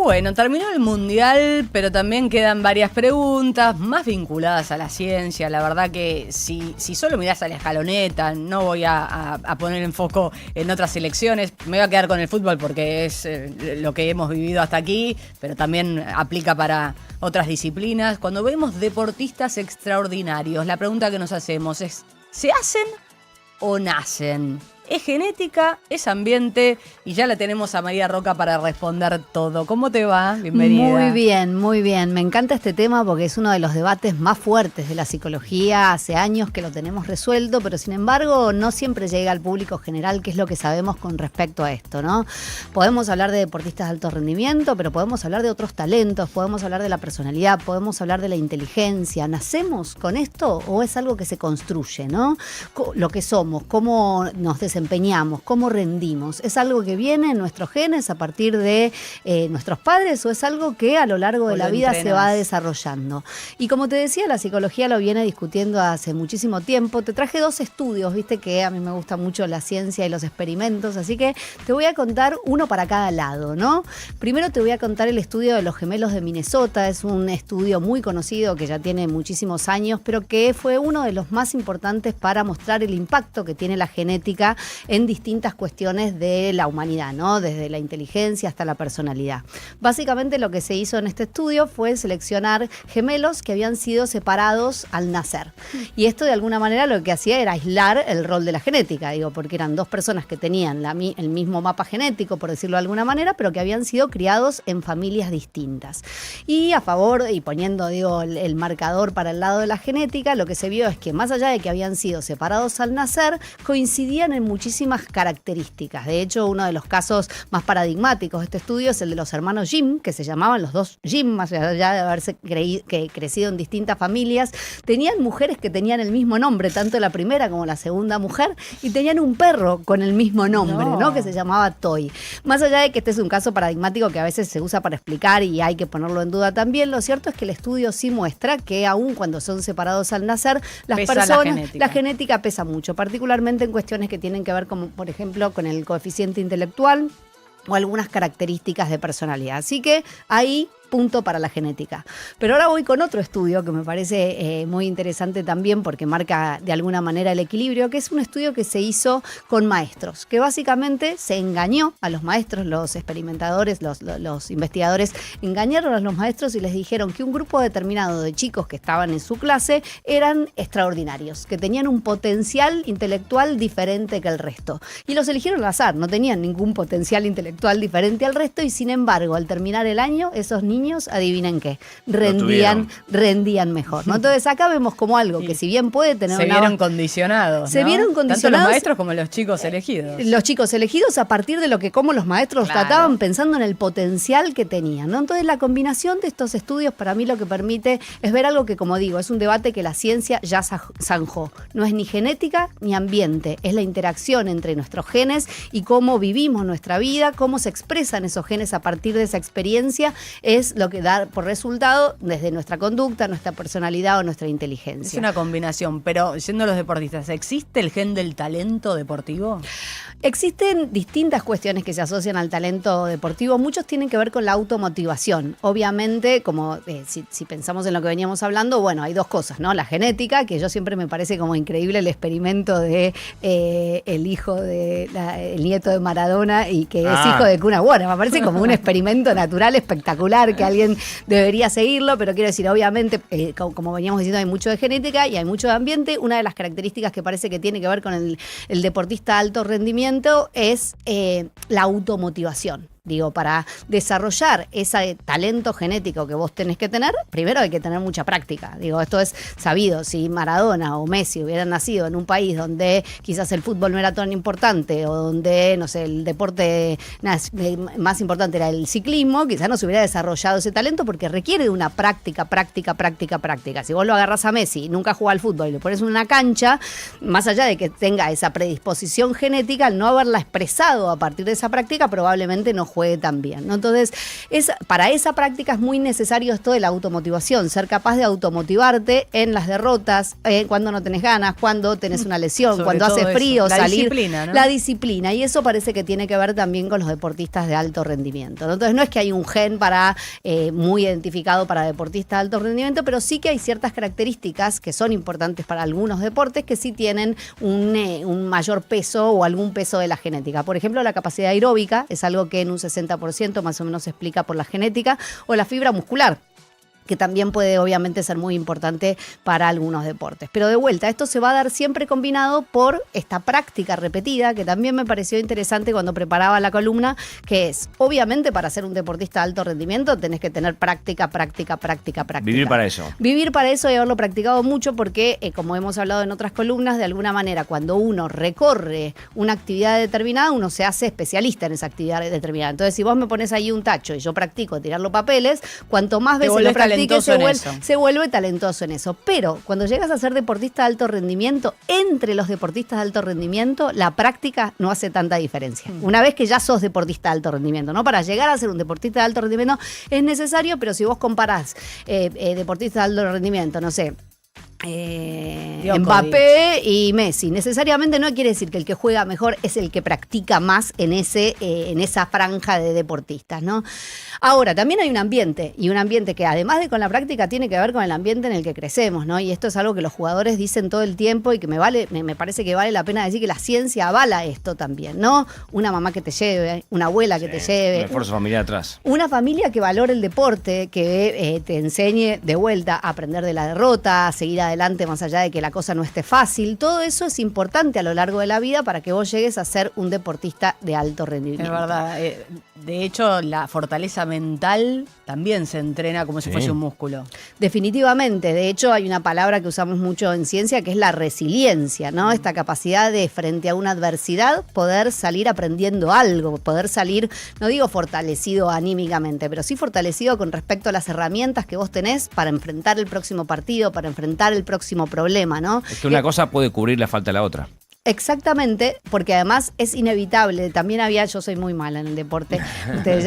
Bueno, terminó el Mundial, pero también quedan varias preguntas más vinculadas a la ciencia. La verdad que si solo mirás a la escaloneta, no voy a poner en foco en otras elecciones. Me voy a quedar con el fútbol porque es lo que hemos vivido hasta aquí, pero también aplica para otras disciplinas. Cuando vemos deportistas extraordinarios, la pregunta que nos hacemos es, ¿se hacen o nacen? ¿Es genética? ¿Es ambiente? Y ya la tenemos a María Roca para responder todo. ¿Cómo te va? Bienvenida. Muy bien, muy bien. Me encanta este tema porque es uno de los debates más fuertes de la psicología. Hace años que lo tenemos resuelto, pero sin embargo no siempre llega al público general qué es lo que sabemos con respecto a esto, ¿no? Podemos hablar de deportistas de alto rendimiento, pero podemos hablar de otros talentos, podemos hablar de la personalidad, podemos hablar de la inteligencia. ¿Nacemos con esto o es algo que se construye, ¿no? Lo que somos, cómo nos desempeñamos, cómo rendimos. ¿Es algo que viene en nuestros genes a partir de nuestros padres o es algo que a lo largo de la vida se va desarrollando? Y como te decía, la psicología lo viene discutiendo hace muchísimo tiempo. Te traje 2 estudios, viste que a mí me gusta mucho la ciencia y los experimentos, así que te voy a contar uno para cada lado, ¿no? Primero te voy a contar el estudio de los gemelos de Minnesota. Es un estudio muy conocido que ya tiene muchísimos años, pero que fue uno de los más importantes para mostrar el impacto que tiene la genética en distintas cuestiones de la humanidad, ¿no? Desde la inteligencia hasta la personalidad. Básicamente lo que se hizo en este estudio fue seleccionar gemelos que habían sido separados al nacer. Y esto de alguna manera lo que hacía era aislar el rol de la genética, digo, porque eran 2 personas que tenían el mismo mapa genético, por decirlo de alguna manera, pero que habían sido criados en familias distintas. Y a favor, y poniendo, digo, el marcador para el lado de la genética, lo que se vio es que más allá de que habían sido separados al nacer, coincidían en muchísimas características. De hecho, uno de los casos más paradigmáticos de este estudio es el de los hermanos Jim, que se llamaban los 2 Jim, más allá de haberse crecido en distintas familias. Tenían mujeres que tenían el mismo nombre, tanto la primera como la segunda mujer, y tenían un perro con el mismo nombre, ¿no? Que se llamaba Toy. Más allá de que este es un caso paradigmático que a veces se usa para explicar y hay que ponerlo en duda también, lo cierto es que el estudio sí muestra que aun cuando son separados al nacer, las personas, la genética pesa mucho, particularmente en cuestiones que tienen que ver como, por ejemplo, con el coeficiente intelectual o algunas características de personalidad. Así que ahí punto para la genética. Pero ahora voy con otro estudio que me parece muy interesante también porque marca de alguna manera el equilibrio, que es un estudio que se hizo con maestros, que básicamente se engañó a los maestros, los experimentadores, los investigadores engañaron a los maestros y les dijeron que un grupo determinado de chicos que estaban en su clase eran extraordinarios, que tenían un potencial intelectual diferente que el resto. Y los eligieron al azar, no tenían ningún potencial intelectual diferente al resto y sin embargo, al terminar el año, esos niños, adivinen qué, rendían mejor, ¿no? Entonces acá vemos como algo que si bien puede tener se vieron condicionados, ¿no? Se vieron condicionados. Tanto los maestros como los chicos elegidos. Los chicos elegidos a partir de lo que como los maestros trataban pensando en el potencial que tenían, ¿no? Entonces la combinación de estos estudios para mí lo que permite es ver algo que, como digo, es un debate que la ciencia ya zanjó. No es ni genética ni ambiente, es la interacción entre nuestros genes y cómo vivimos nuestra vida, cómo se expresan esos genes a partir de esa experiencia, es lo que da por resultado desde nuestra conducta, nuestra personalidad o nuestra inteligencia. Es una combinación, pero siendo los deportistas, ¿existe el gen del talento deportivo? Existen distintas cuestiones que se asocian al talento deportivo. Muchos tienen que ver con la automotivación. Obviamente, como si pensamos en lo que veníamos hablando, bueno, hay 2 cosas, ¿no? La genética, que yo siempre me parece como increíble el experimento de el nieto de Maradona y que es hijo de Kun Agüero. Me parece como un experimento natural espectacular que alguien debería seguirlo, pero quiero decir, obviamente, como veníamos diciendo, hay mucho de genética y hay mucho de ambiente. Una de las características que parece que tiene que ver con el deportista de alto rendimiento es la automotivación. Digo, para desarrollar ese talento genético que vos tenés que tener, primero hay que tener mucha práctica. Digo, esto es sabido. Si Maradona o Messi hubieran nacido en un país donde quizás el fútbol no era tan importante o donde, no sé, el deporte más importante era el ciclismo, quizás no se hubiera desarrollado ese talento porque requiere de una práctica. Si vos lo agarrás a Messi y nunca juega al fútbol y lo pones en una cancha, más allá de que tenga esa predisposición genética, al no haberla expresado a partir de esa práctica, probablemente no juegue tan bien, ¿no? Entonces, para esa práctica es muy necesario esto de la automotivación, ser capaz de automotivarte en las derrotas, cuando no tenés ganas, cuando tenés una lesión, Sobre cuando hace todo frío, eso. salir. Disciplina, ¿no? La disciplina, y eso parece que tiene que ver también con los deportistas de alto rendimiento, ¿no? Entonces, no es que hay un gen muy identificado para deportistas de alto rendimiento, pero sí que hay ciertas características que son importantes para algunos deportes que sí tienen un mayor peso o algún peso de la genética. Por ejemplo, la capacidad aeróbica es algo que en un 60% más o menos se explica por la genética, o la fibra muscular, que también puede obviamente ser muy importante para algunos deportes. Pero de vuelta, esto se va a dar siempre combinado por esta práctica repetida, que también me pareció interesante cuando preparaba la columna, que es, obviamente, para ser un deportista de alto rendimiento tenés que tener práctica. Vivir para eso. Vivir para eso y haberlo practicado mucho porque, como hemos hablado en otras columnas, de alguna manera cuando uno recorre una actividad determinada, uno se hace especialista en esa actividad determinada. Entonces, si vos me pones ahí un tacho y yo practico tirar los papeles, cuanto más veces lo practiques, se vuelve talentoso en eso. Pero cuando llegas a ser deportista de alto rendimiento, entre los deportistas de alto rendimiento, la práctica no hace tanta diferencia. Una vez que ya sos deportista de alto rendimiento, ¿no? Para llegar a ser un deportista de alto rendimiento es necesario, pero si vos comparás deportistas de alto rendimiento, no sé, Mbappé y Messi, necesariamente no quiere decir que el que juega mejor es el que practica más en esa franja de deportistas, ¿no? Ahora, también hay un ambiente, y un ambiente que además de con la práctica tiene que ver con el ambiente en el que crecemos, ¿no? Y esto es algo que los jugadores dicen todo el tiempo y que me parece que vale la pena decir que la ciencia avala esto también, ¿no? Una mamá que te lleve, una abuela que te lleve. Un esfuerzo familiar atrás. Una familia que valore el deporte, que te enseñe de vuelta a aprender de la derrota, a seguir adelante más allá de que la cosa no esté fácil. Todo eso es importante a lo largo de la vida para que vos llegues a ser un deportista de alto rendimiento. Es verdad. De hecho, la fortaleza mental también se entrena como si fuese un músculo. Definitivamente. De hecho, hay una palabra que usamos mucho en ciencia que es la resiliencia, ¿no? Esta capacidad de, frente a una adversidad, poder salir aprendiendo algo, poder salir, no digo fortalecido anímicamente, pero sí fortalecido con respecto a las herramientas que vos tenés para enfrentar el próximo partido, para enfrentar el próximo problema, ¿no? Es que una cosa puede cubrir la falta de la otra. Exactamente, porque además es inevitable. También yo soy muy mala en el deporte. Ustedes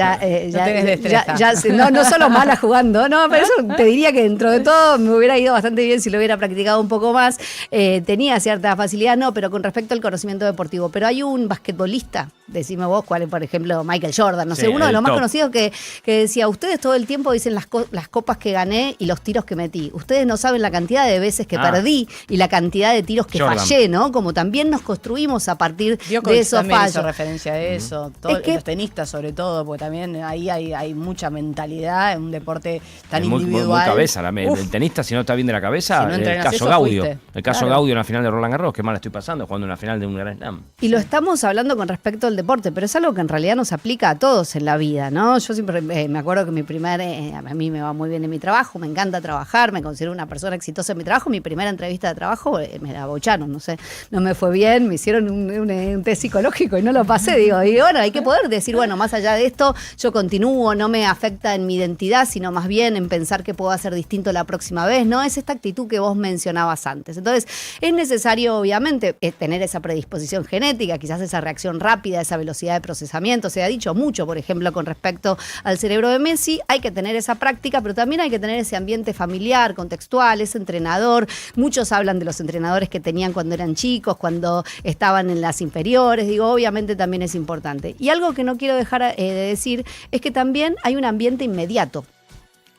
no solo mala jugando, no, pero eso te diría que dentro de todo me hubiera ido bastante bien si lo hubiera practicado un poco más. Tenía cierta facilidad, no, pero con respecto al conocimiento deportivo. Pero hay un basquetbolista, decime vos cuál es, por ejemplo, Michael Jordan, no sé, uno de los más conocidos que decía, ustedes todo el tiempo dicen las copas que gané y los tiros que metí. Ustedes no saben la cantidad de veces que perdí y la cantidad de tiros que fallé, ¿no? Como también nos construimos a partir de esos también fallos. hizo referencia a eso, los tenistas sobre todo, porque también ahí hay mucha mentalidad en un deporte tan individual. Muy cabeza, el tenista si no está bien de la cabeza, si no el caso Gaudio. El caso Gaudio en la final de Roland Garros, qué mal estoy pasando jugando en la final de un Grand Slam. Y lo estamos hablando con respecto al deporte, pero es algo que en realidad nos aplica a todos en la vida, ¿no? Yo siempre me acuerdo que a mí me va muy bien en mi trabajo, me encanta trabajar, me considero una persona exitosa en mi trabajo. Mi primera entrevista de trabajo me la bocharon, no sé, no me fue bien, me hicieron un test psicológico y no lo pasé, y bueno, hay que poder decir, bueno, más allá de esto, yo continúo, no me afecta en mi identidad, sino más bien en pensar que puedo hacer distinto la próxima vez, ¿no? Es esta actitud que vos mencionabas antes. Entonces, es necesario, obviamente, tener esa predisposición genética, quizás esa reacción rápida, esa velocidad de procesamiento. Se ha dicho mucho, por ejemplo, con respecto al cerebro de Messi, hay que tener esa práctica, pero también hay que tener ese ambiente familiar, contextual, ese entrenador. Muchos hablan de los entrenadores que tenían cuando eran chicos, cuando estaban en las inferiores, obviamente también es importante. Y algo que no quiero dejar de decir es que también hay un ambiente inmediato.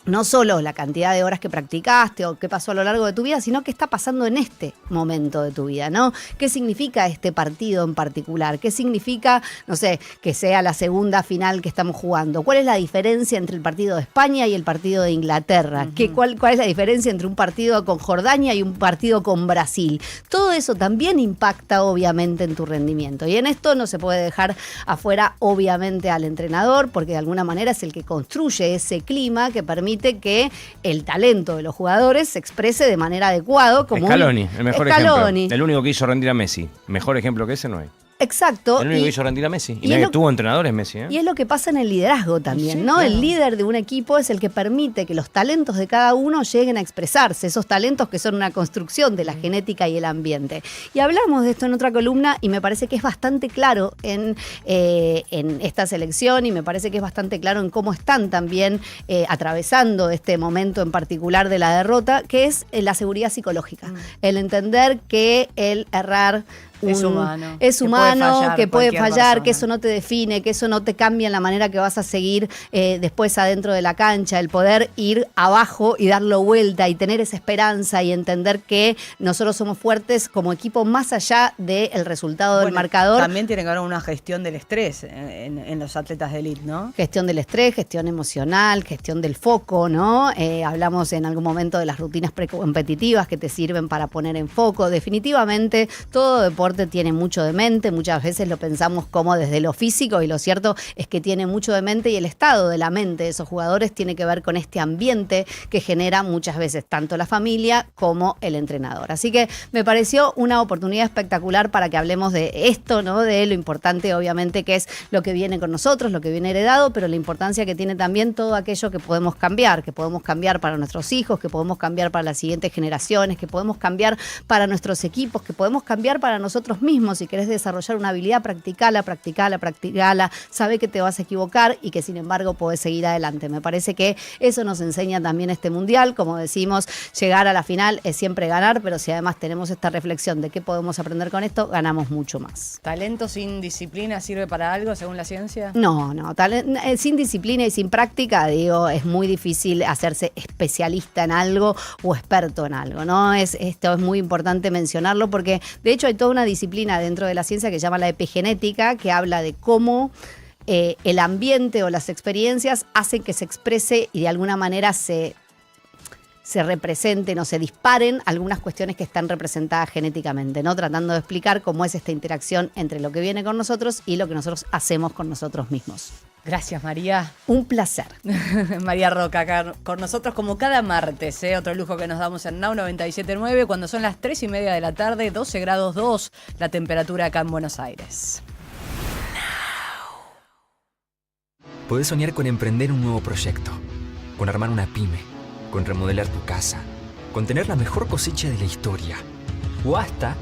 No solo la cantidad de horas que practicaste o qué pasó a lo largo de tu vida, sino qué está pasando en este momento de tu vida, ¿no? ¿Qué significa este partido en particular? ¿Qué significa, no sé, que sea la segunda final que estamos jugando? ¿Cuál es la diferencia entre el partido de España y el partido de Inglaterra? ¿Cuál es la diferencia entre un partido con Jordania y un partido con Brasil? Todo eso también impacta, obviamente, en tu rendimiento. Y en esto no se puede dejar afuera, obviamente, al entrenador, porque de alguna manera es el que construye ese clima que permite que el talento de los jugadores se exprese de manera adecuada. Como Scaloni, el mejor ejemplo. El único que hizo rendir a Messi. Mejor ejemplo que ese no hay. Exacto. El único que hizo rendir a Messi. Y es que lo, tuvo entrenadores Messi, ¿eh? Y es lo que pasa en el liderazgo también, Sí, ¿no? claro. El líder de un equipo es el que permite que los talentos de cada uno lleguen a expresarse, esos talentos que son una construcción de la genética y el ambiente. Y hablamos de esto en otra columna y me parece que es bastante claro en esta selección y me parece que es bastante claro en cómo están también atravesando este momento en particular de la derrota, que es la seguridad psicológica. El entender que el errar es humano, que puede fallar, persona. que eso no te define, que eso no te cambia en la manera que vas a seguir después adentro de la cancha, el poder ir abajo y darlo vuelta y tener esa esperanza y entender que nosotros somos fuertes como equipo más allá del resultado del marcador. También tiene que haber una gestión del estrés en los atletas de élite, ¿no? Gestión del estrés, gestión emocional, gestión del foco, ¿no? Hablamos en algún momento de las rutinas precompetitivas que te sirven para poner en foco. Definitivamente todo deporte tiene mucho de mente, muchas veces lo pensamos como desde lo físico y lo cierto es que tiene mucho de mente y el estado de la mente de esos jugadores tiene que ver con este ambiente que genera muchas veces tanto la familia como el entrenador. Así que me pareció una oportunidad espectacular para que hablemos de esto, ¿no? De lo importante obviamente que es lo que viene con nosotros, lo que viene heredado, pero la importancia que tiene también todo aquello que podemos cambiar para nuestros hijos, que podemos cambiar para las siguientes generaciones, que podemos cambiar para nuestros equipos, que podemos cambiar para nosotros mismos. Si querés desarrollar una habilidad, practicala, sabe que te vas a equivocar y que sin embargo podés seguir adelante. Me parece que eso nos enseña también este mundial. Como decimos, llegar a la final es siempre ganar, pero si además tenemos esta reflexión de qué podemos aprender con esto, ganamos mucho más. ¿Talento sin disciplina sirve para algo según la ciencia? No, sin disciplina y sin práctica, digo, es muy difícil hacerse especialista en algo o experto en algo, ¿no? Esto es muy importante mencionarlo porque de hecho hay toda una disciplina dentro de la ciencia que se llama la epigenética, que habla de cómo el ambiente o las experiencias hacen que se exprese y de alguna manera se representen o se disparen algunas cuestiones que están representadas genéticamente, ¿no? Tratando de explicar cómo es esta interacción entre lo que viene con nosotros y lo que nosotros hacemos con nosotros mismos. Gracias, María. Un placer. María Roca, acá con nosotros como cada martes, otro lujo que nos damos en Now 97.9 cuando son las 3:30 de la tarde, 12 grados 2 la temperatura acá en Buenos Aires. Podés soñar con emprender un nuevo proyecto, con armar una pyme, con remodelar tu casa, con tener la mejor cosecha de la historia, o hasta